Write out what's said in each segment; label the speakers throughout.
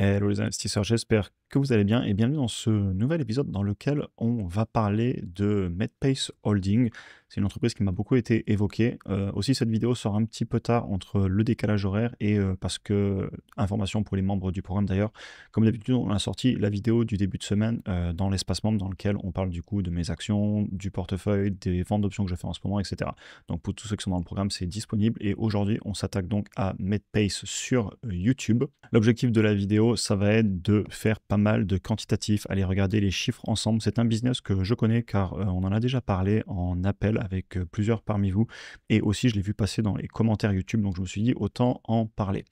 Speaker 1: Hello les investisseurs, j'espère que vous allez bien et bienvenue dans ce nouvel épisode dans lequel on va parler de MedPace Holding. C'est une entreprise qui m'a beaucoup été évoquée. Aussi, cette vidéo sort un petit peu tard entre le décalage horaire et parce que, information pour les membres du programme d'ailleurs, comme d'habitude, on a sorti la vidéo du début de semaine dans l'espace membre dans lequel on parle du coup de mes actions, du portefeuille, des ventes d'options que je fais en ce moment, etc. Donc pour tous ceux qui sont dans le programme, c'est disponible et aujourd'hui, on s'attaque donc à MedPace sur YouTube. L'objectif de la vidéo, ça va être de faire pas mal de quantitatifs, aller regarder les chiffres ensemble. C'est un business que je connais car on en a déjà parlé en appel avec plusieurs parmi vous et aussi je l'ai vu passer dans les commentaires YouTube, donc je me suis dit autant en parler.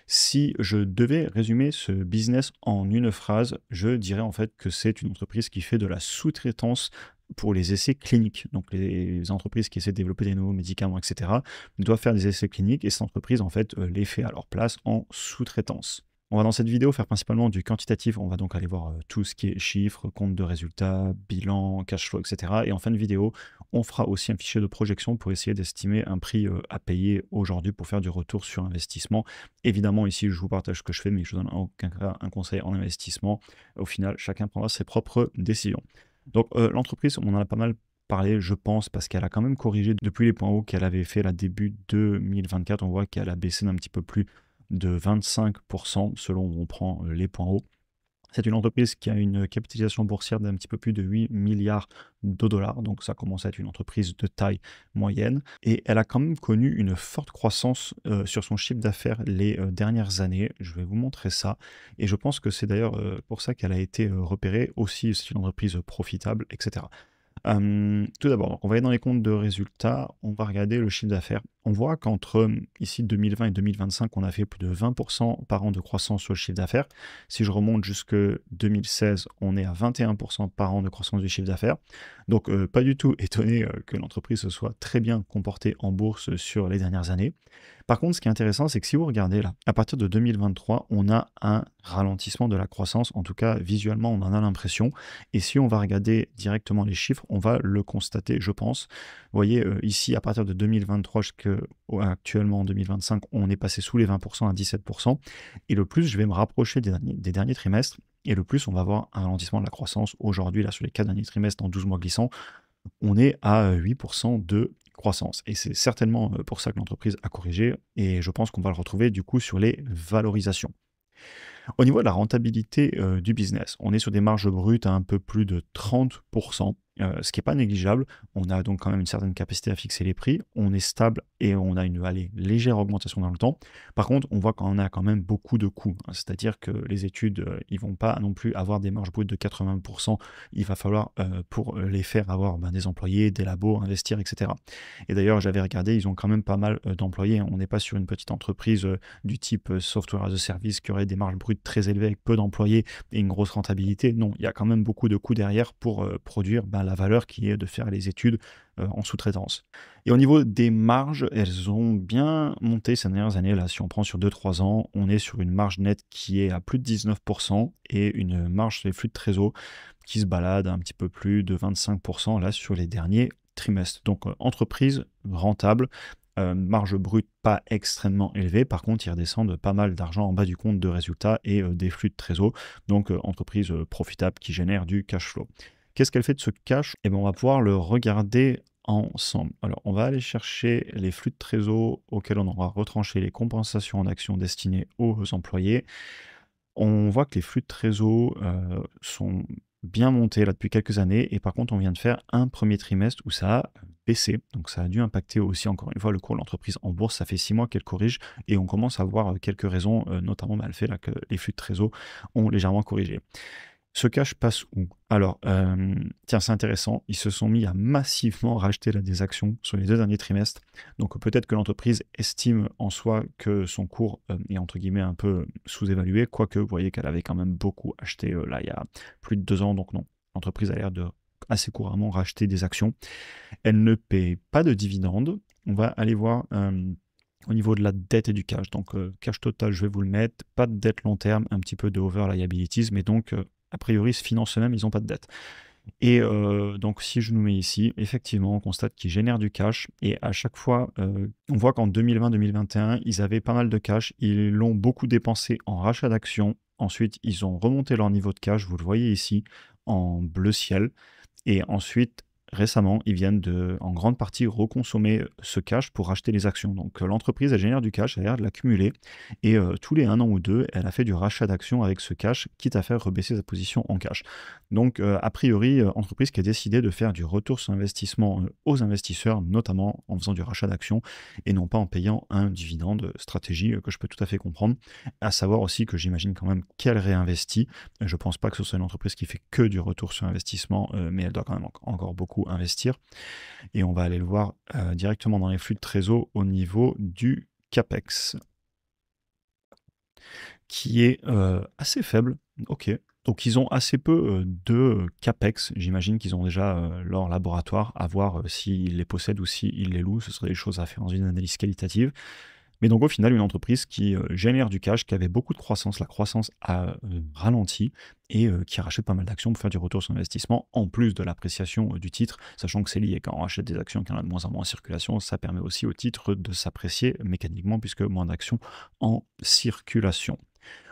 Speaker 1: Si je devais résumer ce business en une phrase, je dirais en fait que c'est une entreprise qui fait de la sous-traitance pour les essais cliniques. Donc les entreprises qui essaient de développer des nouveaux médicaments, etc., doivent faire des essais cliniques et cette entreprise en fait les fait à leur place en sous-traitance. On va dans cette vidéo faire principalement du quantitatif, on va donc aller voir tout ce qui est chiffres, compte de résultats, bilan, cash flow, etc. Et en fin de vidéo, on fera aussi un fichier de projection pour essayer d'estimer un prix à payer aujourd'hui pour faire du retour sur investissement. Évidemment, ici, je vous partage ce que je fais, mais je ne donne en aucun cas un conseil en investissement. Au final, chacun prendra ses propres décisions. Donc, l'entreprise, on en a pas mal parlé, je pense, parce qu'elle a quand même corrigé depuis les points hauts qu'elle avait fait là début 2024. On voit qu'elle a baissé d'un petit peu plus de 25% selon où on prend les points hauts. C'est une entreprise qui a une capitalisation boursière d'un petit peu plus de 8 milliards de dollars, donc ça commence à être une entreprise de taille moyenne. Et elle a quand même connu une forte croissance sur son chiffre d'affaires les dernières années. Je vais vous montrer ça. Et je pense que c'est d'ailleurs pour ça qu'elle a été repérée. Aussi, c'est une entreprise profitable, etc. Tout d'abord, donc on va aller dans les comptes de résultats, on va regarder le chiffre d'affaires. On voit qu'entre ici 2020 et 2025, on a fait plus de 20% par an de croissance sur le chiffre d'affaires. Si je remonte jusque 2016, on est à 21% par an de croissance du chiffre d'affaires. Donc pas du tout étonné que l'entreprise se soit très bien comportée en bourse sur les dernières années. Par contre, ce qui est intéressant, c'est que si vous regardez là, à partir de 2023, on a un ralentissement de la croissance. En tout cas, visuellement, on en a l'impression. Et si on va regarder directement les chiffres, on va le constater, je pense. Vous voyez, ici, à partir de 2023 jusqu'actuellement en 2025, on est passé sous les 20% à 17%. Et le plus, je vais me rapprocher des derniers trimestres. Et le plus, on va avoir un ralentissement de la croissance. Aujourd'hui, là, sur les 4 derniers trimestres, dans 12 mois glissants, on est à 8% de croissance. Et c'est certainement pour ça que l'entreprise a corrigé. Et je pense qu'on va le retrouver du coup sur les valorisations. Au niveau de la rentabilité du business, on est sur des marges brutes à un peu plus de 30%, ce qui n'est pas négligeable. On a donc quand même une certaine capacité à fixer les prix. On est stable et on a une légère augmentation dans le temps. Par contre, on voit qu'on a quand même beaucoup de coûts. C'est-à-dire que les études, ils vont pas non plus avoir des marges brutes de 80%. Il va falloir, pour les faire, avoir des employés, des labos, investir, etc. Et d'ailleurs, j'avais regardé, ils ont quand même pas mal d'employés. On n'est pas sur une petite entreprise du type software as a service qui aurait des marges brutes très élevées avec peu d'employés et une grosse rentabilité. Non, il y a quand même beaucoup de coûts derrière pour produire la valeur qui est de faire les études en sous-traitance. Et au niveau des marges, elles ont bien monté ces dernières années. Là, si on prend sur 2-3 ans, on est sur une marge nette qui est à plus de 19% et une marge sur les flux de trésor qui se balade à un petit peu plus de 25% là sur les derniers trimestres. Donc entreprise rentable, marge brute pas extrêmement élevée. Par contre, ils redescendent pas mal d'argent en bas du compte de résultats et des flux de trésor. Donc, entreprise profitable qui génère du cash flow. Qu'est-ce qu'elle fait de ce cash? Eh bien, on va pouvoir le regarder ensemble. Alors, on va aller chercher les flux de trésor auxquels on aura retranché les compensations en actions destinées aux employés. On voit que les flux de trésor sont bien montés là depuis quelques années et par contre on vient de faire un premier trimestre où ça a baissé. Donc ça a dû impacter aussi encore une fois le cours de l'entreprise en bourse. Ça fait 6 mois qu'elle corrige et on commence à voir quelques raisons, notamment le fait là, que les flux de trésor ont légèrement corrigé. Ce cash passe où? Alors, tiens, c'est intéressant, ils se sont mis à massivement racheter là, des actions sur les 2 derniers trimestres. Donc peut-être que l'entreprise estime en soi que son cours est entre guillemets un peu sous-évalué, quoique vous voyez qu'elle avait quand même beaucoup acheté là il y a plus de 2 ans, donc non. L'entreprise a l'air de assez couramment racheter des actions. Elle ne paie pas de dividendes. On va aller voir au niveau de la dette et du cash. Donc cash total, je vais vous le mettre. Pas de dette long terme, un petit peu de over liabilities, mais donc a priori, se financent eux-mêmes, ils n'ont pas de dette. Et donc, si je nous mets ici, effectivement, on constate qu'ils génèrent du cash. Et à chaque fois, on voit qu'en 2020-2021, ils avaient pas mal de cash. Ils l'ont beaucoup dépensé en rachat d'actions Ensuite, ils ont remonté leur niveau de cash, vous le voyez ici, en bleu ciel. Et ensuite, récemment, ils viennent en grande partie reconsommer ce cash pour acheter les actions. Donc l'entreprise, elle génère du cash, elle a l'air de l'accumuler. Et tous les 1 an ou 2, elle a fait du rachat d'actions avec ce cash, quitte à faire rebaisser sa position en cash. Donc a priori, entreprise qui a décidé de faire du retour sur investissement aux investisseurs, notamment en faisant du rachat d'actions et non pas en payant un dividende, stratégie que je peux tout à fait comprendre. À savoir aussi que j'imagine quand même qu'elle réinvestit. Je ne pense pas que ce soit une entreprise qui fait que du retour sur investissement, mais elle doit quand même encore beaucoup investir. Et on va aller le voir directement dans les flux de trésor au niveau du CAPEX, qui est assez faible. Ok. Donc ils ont assez peu de CAPEX. J'imagine qu'ils ont déjà leur laboratoire, à voir s'ils les possèdent ou s'ils les louent. Ce serait des choses à faire dans une analyse qualitative. Mais donc au final, une entreprise qui génère du cash, qui avait beaucoup de croissance, la croissance a ralenti et qui rachète pas mal d'actions pour faire du retour sur investissement, en plus de l'appréciation du titre, sachant que c'est lié. Quand on rachète des actions qui en a de moins en moins en circulation, ça permet aussi au titre de s'apprécier mécaniquement, puisque moins d'actions en circulation.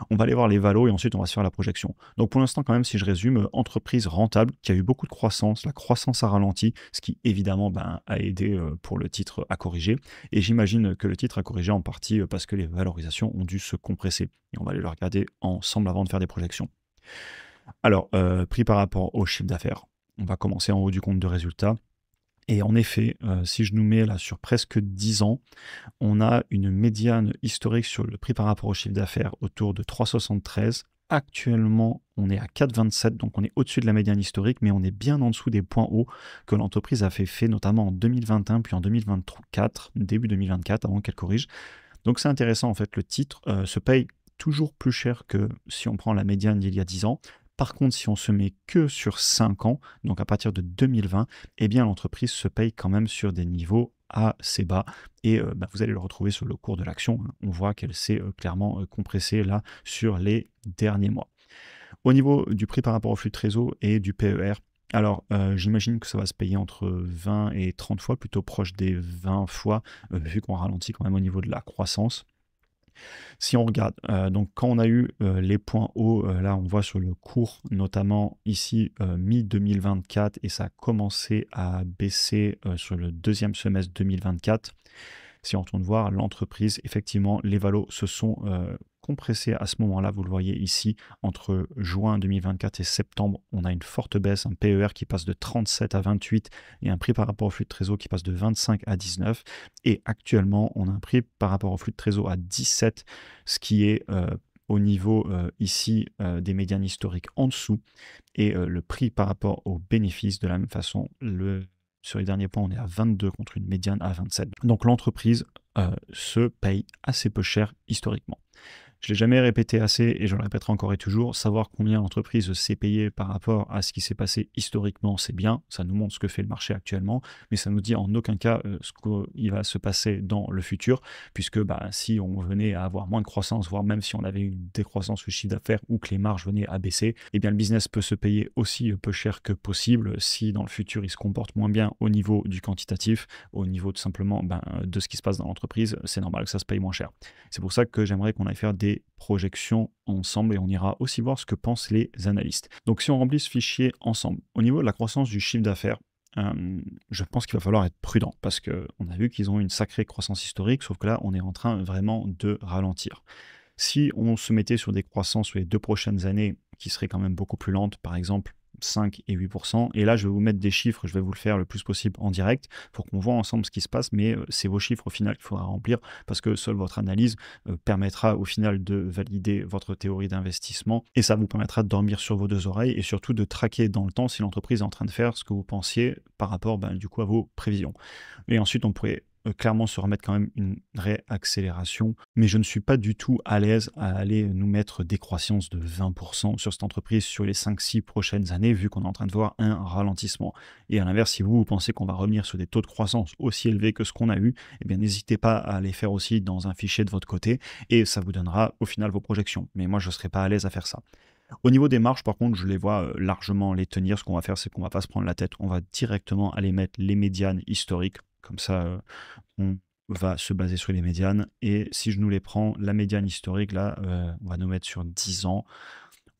Speaker 1: On va aller voir les valos et ensuite on va se faire la projection. Donc pour l'instant quand même, si je résume, entreprise rentable qui a eu beaucoup de croissance, la croissance a ralenti, ce qui évidemment a aidé pour le titre à corriger. Et j'imagine que le titre a corrigé en partie parce que les valorisations ont dû se compresser. Et on va aller le regarder ensemble avant de faire des projections. Alors, prix par rapport au chiffre d'affaires. On va commencer en haut du compte de résultats. Et en effet, si je nous mets là sur presque 10 ans, on a une médiane historique sur le prix par rapport au chiffre d'affaires autour de 3,73. Actuellement, on est à 4,27, donc on est au-dessus de la médiane historique, mais on est bien en dessous des points hauts que l'entreprise a fait notamment en 2021, puis en 2024, début 2024, avant qu'elle corrige. Donc c'est intéressant, en fait, le titre se paye toujours plus cher que si on prend la médiane d'il y a 10 ans. Par contre, si on se met que sur 5 ans, donc à partir de 2020, eh bien l'entreprise se paye quand même sur des niveaux assez bas. Et vous allez le retrouver sur le cours de l'action. On voit qu'elle s'est clairement compressée là sur les derniers mois. Au niveau du prix par rapport au flux de trésor et du PER, alors j'imagine que ça va se payer entre 20 et 30 fois, plutôt proche des 20 fois, vu qu'on ralentit quand même au niveau de la croissance. Si on regarde, donc quand on a eu les points hauts, là on voit sur le cours, notamment ici mi-2024, et ça a commencé à baisser sur le deuxième semestre 2024. Si on retourne voir l'entreprise, effectivement, les valos se sont compressés à ce moment-là. Vous le voyez ici, entre juin 2024 et septembre, on a une forte baisse, un PER qui passe de 37 à 28 et un prix par rapport au flux de trésor qui passe de 25 à 19. Et actuellement, on a un prix par rapport au flux de trésor à 17, ce qui est au niveau ici des médianes historiques en dessous. Et le prix par rapport aux bénéfices, de la même façon, sur les derniers points, on est à 22 contre une médiane à 27. Donc l'entreprise se paye assez peu cher historiquement. Je ne l'ai jamais répété assez et je le répéterai encore et toujours, savoir combien l'entreprise s'est payée par rapport à ce qui s'est passé historiquement, c'est bien, ça nous montre ce que fait le marché actuellement, mais ça ne nous dit en aucun cas ce qui va se passer dans le futur, puisque si on venait à avoir moins de croissance, voire même si on avait une décroissance du chiffre d'affaires ou que les marges venaient à baisser, eh bien le business peut se payer aussi peu cher que possible si dans le futur il se comporte moins bien au niveau du quantitatif, au niveau tout simplement de ce qui se passe dans l'entreprise, c'est normal que ça se paye moins cher. C'est pour ça que j'aimerais qu'on aille faire des projections ensemble et on ira aussi voir ce que pensent les analystes. Donc si on remplit ce fichier ensemble, au niveau de la croissance du chiffre d'affaires, je pense qu'il va falloir être prudent parce qu'on a vu qu'ils ont une sacrée croissance historique, sauf que là, on est en train vraiment de ralentir. Si on se mettait sur des croissances sur les 2 prochaines années qui seraient quand même beaucoup plus lentes, par exemple 5 et 8%, et là je vais vous mettre des chiffres, je vais vous le faire le plus possible en direct pour qu'on voit ensemble ce qui se passe, mais c'est vos chiffres au final qu'il faudra remplir parce que seule votre analyse permettra au final de valider votre théorie d'investissement et ça vous permettra de dormir sur vos 2 oreilles et surtout de traquer dans le temps si l'entreprise est en train de faire ce que vous pensiez par rapport du coup à vos prévisions. Et ensuite on pourrait clairement se remettre quand même une réaccélération, mais je ne suis pas du tout à l'aise à aller nous mettre des croissances de 20% sur cette entreprise sur les 5-6 prochaines années, vu qu'on est en train de voir un ralentissement. Et à l'inverse, si vous pensez qu'on va revenir sur des taux de croissance aussi élevés que ce qu'on a eu, eh bien n'hésitez pas à les faire aussi dans un fichier de votre côté, et ça vous donnera au final vos projections. Mais moi, je ne serai pas à l'aise à faire ça. Au niveau des marges, par contre, je les vois largement les tenir. Ce qu'on va faire, c'est qu'on ne va pas se prendre la tête. On va directement aller mettre les médianes historiques. Comme ça, on va se baser sur les médianes. Et si je nous les prends, la médiane historique, là, on va nous mettre sur 10 ans.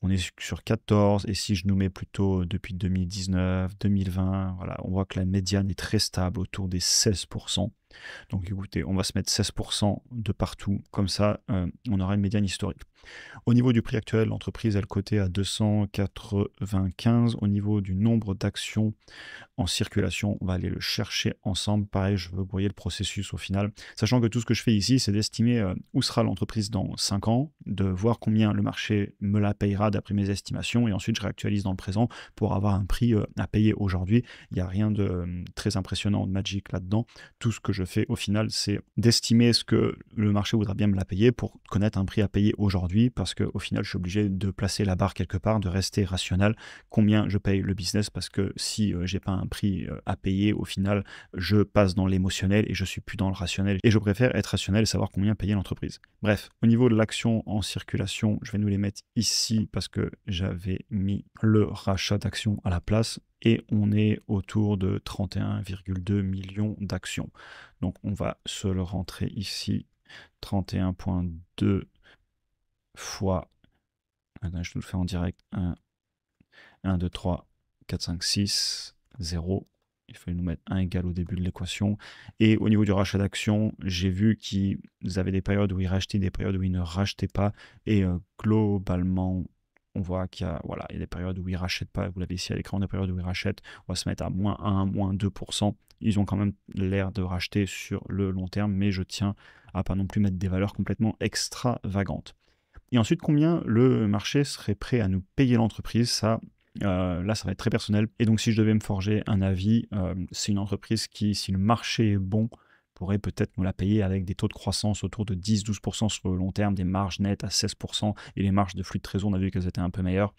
Speaker 1: On est sur 14, et si je nous mets plutôt depuis 2019, 2020, voilà, on voit que la médiane est très stable autour des 16%. Donc écoutez, on va se mettre 16% de partout, comme ça on aura une médiane historique. Au niveau du prix actuel, l'entreprise elle cotait à 295. Au niveau du nombre d'actions en circulation, on va aller le chercher ensemble. Pareil, je veux que vous voyez le processus au final, sachant que tout ce que je fais ici, c'est d'estimer où sera l'entreprise dans 5 ans, de voir combien le marché me la payera d'après mes estimations, et ensuite je réactualise dans le présent pour avoir un prix à payer aujourd'hui. Il n'y a rien de très impressionnant, de magique là-dedans. Tout ce que je fais au final, c'est d'estimer ce que le marché voudra bien me la payer pour connaître un prix à payer aujourd'hui, parce qu'au final, je suis obligé de placer la barre quelque part, de rester rationnel. Combien je paye le business, parce que si j'ai pas un prix à payer, au final, je passe dans l'émotionnel et je suis plus dans le rationnel. Et je préfère être rationnel et savoir combien payer l'entreprise. Bref, au niveau de l'action en circulation, je vais nous les mettre ici parce que j'avais mis le rachat d'actions à la place. Et on est autour de 31,2 millions d'actions. Donc on va se le rentrer ici. 31,2 fois... Attends, je te le fais en direct. 1, 2, 3, 4, 5, 6, 0. Il fallait nous mettre 1 égal au début de l'équation. Et au niveau du rachat d'actions, j'ai vu qu'ils avaient des périodes où ils rachetaient, des périodes où ils ne rachetaient pas. Et globalement, on voit qu'il y a, voilà, il y a des périodes où ils ne rachètent pas. Vous l'avez ici à l'écran, des périodes où ils rachètent. On va se mettre à moins 1, moins 2%. Ils ont quand même l'air de racheter sur le long terme, mais je tiens à pas non plus mettre des valeurs complètement extravagantes. Et ensuite, combien le marché serait prêt à nous payer l'entreprise, ça, là, ça va être très personnel. Et donc, si je devais me forger un avis, c'est une entreprise qui, si le marché est bon, pourrait peut-être nous la payer avec des taux de croissance autour de 10-12% sur le long terme, des marges nettes à 16%, et les marges de flux de trésor, on a vu qu'elles étaient un peu meilleures.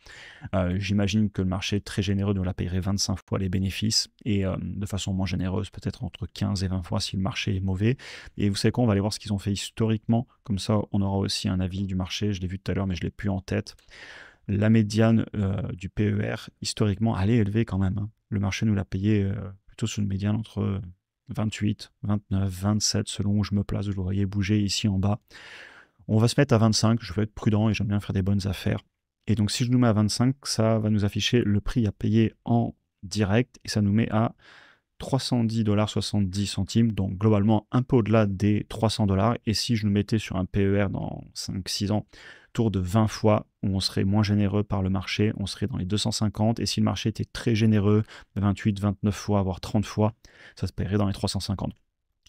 Speaker 1: J'imagine que le marché très généreux nous la payerait 25 fois les bénéfices, et de façon moins généreuse, peut-être entre 15 et 20 fois si le marché est mauvais. Et vous savez quoi, on va aller voir ce qu'ils ont fait historiquement, comme ça on aura aussi un avis du marché. Je l'ai vu tout à l'heure, mais je ne l'ai plus en tête. La médiane du PER, historiquement, elle est élevée quand même, hein. Le marché nous l'a payé plutôt sur une médiane entre 28, 29, 27, selon où je me place. Vous le voyez bouger ici en bas. On va se mettre à 25, je veux être prudent et j'aime bien faire des bonnes affaires. Et donc si je nous mets à 25, ça va nous afficher le prix à payer en direct, et ça nous met à 310,70 $, donc globalement un peu au-delà des 300 $. Et si je nous mettais sur un PER dans 5-6 ans, tour de 20 fois, où on serait moins généreux par le marché, on serait dans les 250. Et si le marché était très généreux, 28, 29 fois, voire 30 fois, ça se paierait dans les 350.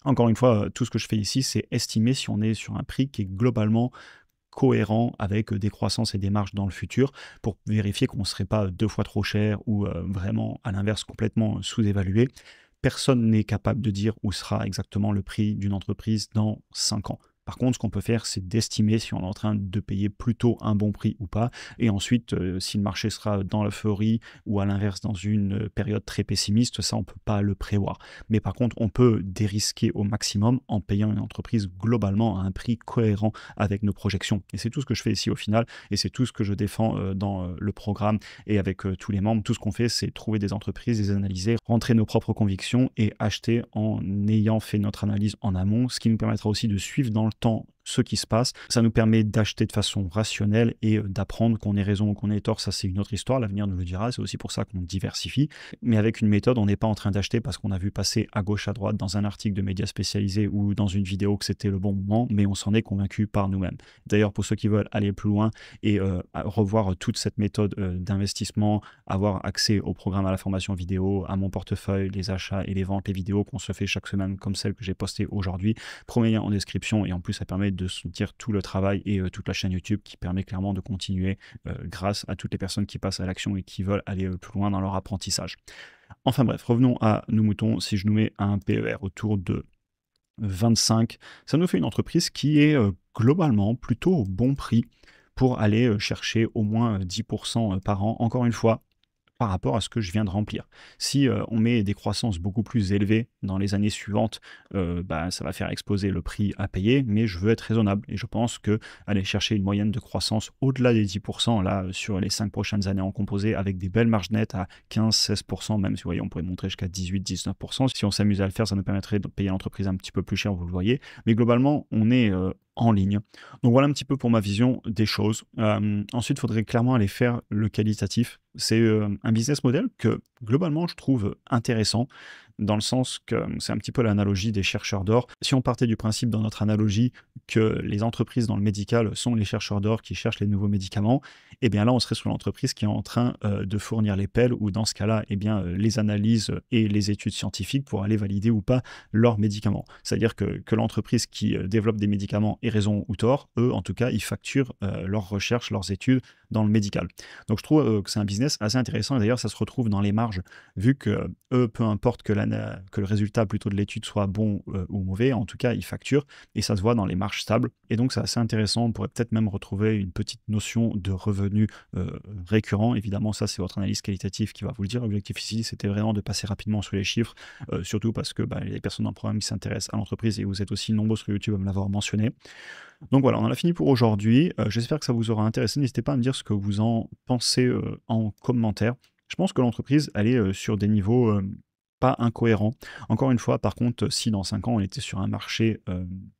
Speaker 1: Encore une fois, tout ce que je fais ici, c'est estimer si on est sur un prix qui est globalement cohérent avec des croissances et des marges dans le futur, pour vérifier qu'on ne serait pas 2 fois trop cher ou vraiment à l'inverse complètement sous-évalué. Personne n'est capable de dire où sera exactement le prix d'une entreprise dans 5 ans. Par contre, ce qu'on peut faire, c'est d'estimer si on est en train de payer plutôt un bon prix ou pas. Et ensuite, si le marché sera dans l'euphorie ou à l'inverse dans une période très pessimiste, ça, on ne peut pas le prévoir. Mais par contre, on peut dérisquer au maximum en payant une entreprise globalement à un prix cohérent avec nos projections. Et c'est tout ce que je fais ici au final. Et c'est tout ce que je défends dans le programme et avec tous les membres. Tout ce qu'on fait, c'est trouver des entreprises, les analyser, rentrer nos propres convictions et acheter en ayant fait notre analyse en amont, ce qui nous permettra aussi de suivre dans le temps ce qui se passe. Ça nous permet d'acheter de façon rationnelle et d'apprendre qu'on ait raison ou qu'on ait tort. Ça, c'est une autre histoire, l'avenir nous le dira. C'est aussi pour ça qu'on diversifie. Mais avec une méthode, on n'est pas en train d'acheter parce qu'on a vu passer à gauche, à droite dans un article de médias spécialisés ou dans une vidéo que c'était le bon moment, mais on s'en est convaincu par nous-mêmes. D'ailleurs, pour ceux qui veulent aller plus loin et revoir toute cette méthode d'investissement, avoir accès au programme, à la formation vidéo, à mon portefeuille, les achats et les ventes, les vidéos qu'on se fait chaque semaine comme celle que j'ai postée aujourd'hui, premier lien en description. Et en plus, ça permet de soutenir tout le travail et toute la chaîne YouTube qui permet clairement de continuer grâce à toutes les personnes qui passent à l'action et qui veulent aller plus loin dans leur apprentissage. Enfin bref, revenons à nos moutons. Si je nous mets un PER autour de 25, ça nous fait une entreprise qui est globalement plutôt au bon prix pour aller chercher au moins 10% par an. Encore une fois, par rapport à ce que je viens de remplir. Si on met des croissances beaucoup plus élevées dans les années suivantes, bah, ça va faire exploser le prix à payer, mais je veux être raisonnable et je pense que aller chercher une moyenne de croissance au-delà des 10% là, sur les 5 prochaines années en composé avec des belles marges nettes à 15-16%, même si vous voyez, on pourrait montrer jusqu'à 18-19%. Si on s'amuse à le faire, ça nous permettrait de payer l'entreprise un petit peu plus cher, vous le voyez. Mais globalement, on est en ligne. Donc voilà un petit peu pour ma vision des choses. Ensuite, il faudrait clairement aller faire le qualitatif. C'est un business model que globalement je trouve intéressant dans le sens que c'est un petit peu l'analogie des chercheurs d'or. Si on partait du principe dans notre analogie que les entreprises dans le médical sont les chercheurs d'or qui cherchent les nouveaux médicaments, eh bien là on serait sur l'entreprise qui est en train de fournir les pelles ou dans ce cas-là eh bien, les analyses et les études scientifiques pour aller valider ou pas leurs médicaments. C'est-à-dire que l'entreprise qui développe des médicaments ait raison ou tort, eux en tout cas ils facturent leurs recherches, leurs études dans le médical. Donc je trouve que c'est un business assez intéressant et d'ailleurs ça se retrouve dans les marges vu que eux, peu importe que le résultat plutôt de l'étude soit bon ou mauvais, en tout cas ils facturent et ça se voit dans les marges stables et donc c'est assez intéressant. On pourrait peut-être même retrouver une petite notion de revenu récurrent. Évidemment ça c'est votre analyse qualitative qui va vous le dire. L'objectif ici c'était vraiment de passer rapidement sur les chiffres, surtout parce que il y a des personnes dans le programme qui s'intéressent à l'entreprise et vous êtes aussi nombreux sur YouTube à me l'avoir mentionné. Donc voilà, on en a fini pour aujourd'hui. J'espère que ça vous aura intéressé. N'hésitez pas à me dire ce que vous en pensez en commentaire. Je pense que l'entreprise, elle est sur des niveaux pas incohérents. Encore une fois, par contre, si dans 5 ans, on était sur un marché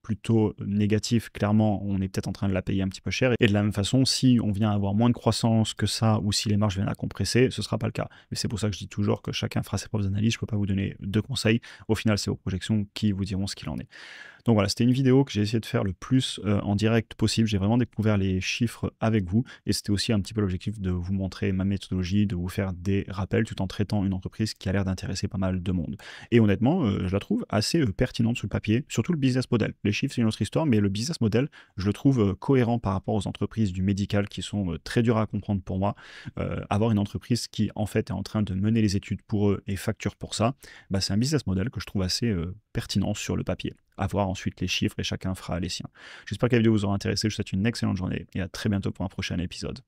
Speaker 1: plutôt négatif, clairement, on est peut-être en train de la payer un petit peu cher. Et de la même façon, si on vient avoir moins de croissance que ça, ou si les marges viennent à compresser, ce ne sera pas le cas. Mais c'est pour ça que je dis toujours que chacun fera ses propres analyses. Je ne peux pas vous donner de conseils. Au final, c'est vos projections qui vous diront ce qu'il en est. Donc voilà, c'était une vidéo que j'ai essayé de faire le plus en direct possible. J'ai vraiment découvert les chiffres avec vous et c'était aussi un petit peu l'objectif de vous montrer ma méthodologie, de vous faire des rappels tout en traitant une entreprise qui a l'air d'intéresser pas mal de monde. Et honnêtement, je la trouve assez pertinente sur le papier, surtout le business model. Les chiffres, c'est une autre histoire, mais le business model, je le trouve cohérent par rapport aux entreprises du médical qui sont très dures à comprendre pour moi. Avoir une entreprise qui, en fait, est en train de mener les études pour eux et facture pour ça, bah, c'est un business model que je trouve assez pertinent sur le papier. À voir ensuite les chiffres et chacun fera les siens. J'espère que la vidéo vous aura intéressé. Je vous souhaite une excellente journée et à très bientôt pour un prochain épisode.